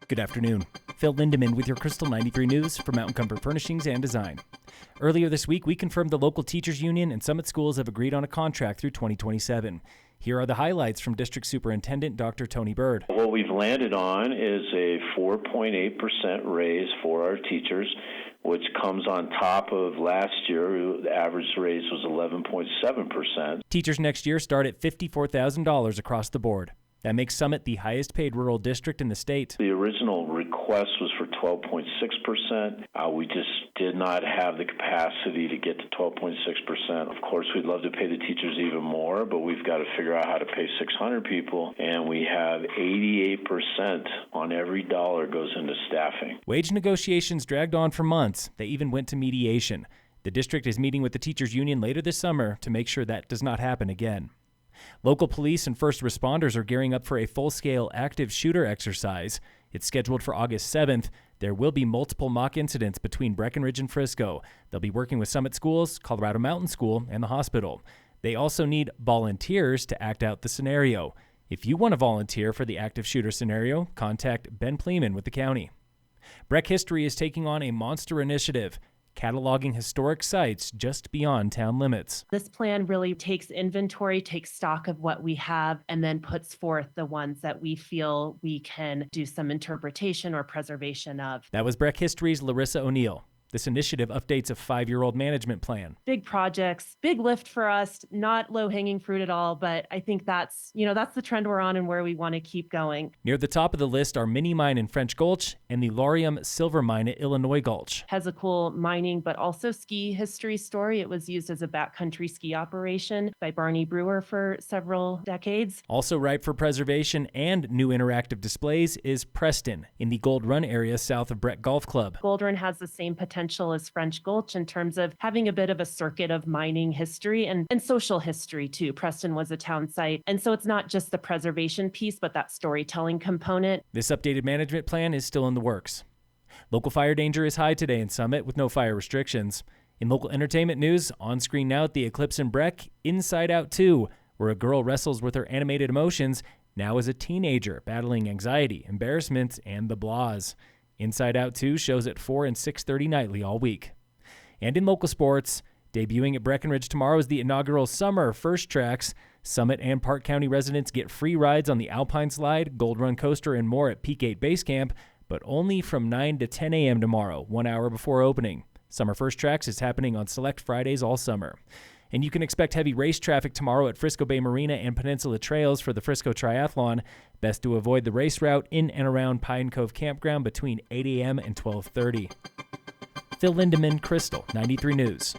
Good afternoon. Phil Lindeman with your Krystal 93 News for Mountain Comfort Furnishings and Design. Earlier this week, we confirmed the local teachers union and Summit schools have agreed on a contract through 2027. Here are the highlights from District Superintendent Doctor Tony Byrd. What we've landed on is a 4.8% raise for our teachers, which comes on top of last year. The average raise was 11.7%. Teachers next year start at $54,000 across the board. That makes Summit the highest paid rural district in the state. The original request was for 12.6%. We just did not have the capacity to get to 12.6%. Of course, we'd love to pay the teachers even more, but we've got to figure out how to pay 600 people, and we have 88% on every dollar goes into staffing. Wage negotiations dragged on for months. They even went to mediation. The district is meeting with the teachers union later this summer to make sure that does not happen again. Local police and first responders are gearing up for a full-scale active shooter exercise. It's scheduled for August 7th. There will be multiple mock incidents between Breckenridge and Frisco. They'll be working with Summit Schools, Colorado Mountain School, and the hospital. They also need volunteers to act out the scenario. If you want to volunteer for the active shooter scenario, contact Ben Pleeman with the county. Breck History is taking on a monster initiative, cataloging historic sites just beyond town limits. This plan really takes inventory, takes stock of what we have, and then puts forth the ones that we feel we can do some interpretation or preservation of. That was Breck History's Larissa O'Neill. This initiative updates a 5-year-old management plan. Big projects, big lift for us, not low-hanging fruit at all, but I think that's the trend we're on and where we want to keep going. Near the top of the list are Mini Mine in French Gulch and the Laurium Silver Mine at Illinois Gulch. Has a cool mining but also ski history story. It was used as a backcountry ski operation by Barney Brewer for several decades. Also ripe for preservation and new interactive displays is Preston in the Gold Run area south of Breck Golf Club. Gold Run has the same potential as French Gulch in terms of having a bit of a circuit of mining history and social history too. Preston was a town site, and so it's not just the preservation piece, but that storytelling component. This updated management plan is still in the works. Local fire danger is high today in Summit with no fire restrictions. In local entertainment news, on screen now at the Eclipse in Breck, Inside Out 2, where a girl wrestles with her animated emotions, now as a teenager battling anxiety, embarrassment, and the blahs. Inside Out 2 shows at 4 and 6:30 nightly all week. And in local sports, debuting at Breckenridge tomorrow is the inaugural Summer First Tracks. Summit and Park County residents get free rides on the Alpine Slide, Gold Run Coaster, and more at Peak 8 Base Camp, but only from 9 to 10 a.m. tomorrow, 1 hour before opening. Summer First Tracks is happening on select Fridays all summer. And you can expect heavy race traffic tomorrow at Frisco Bay Marina and Peninsula Trails for the Frisco Triathlon. Best to avoid the race route in and around Pine Cove Campground between 8 a.m. and 12:30. Phil Lindeman, Krystal, 93 News.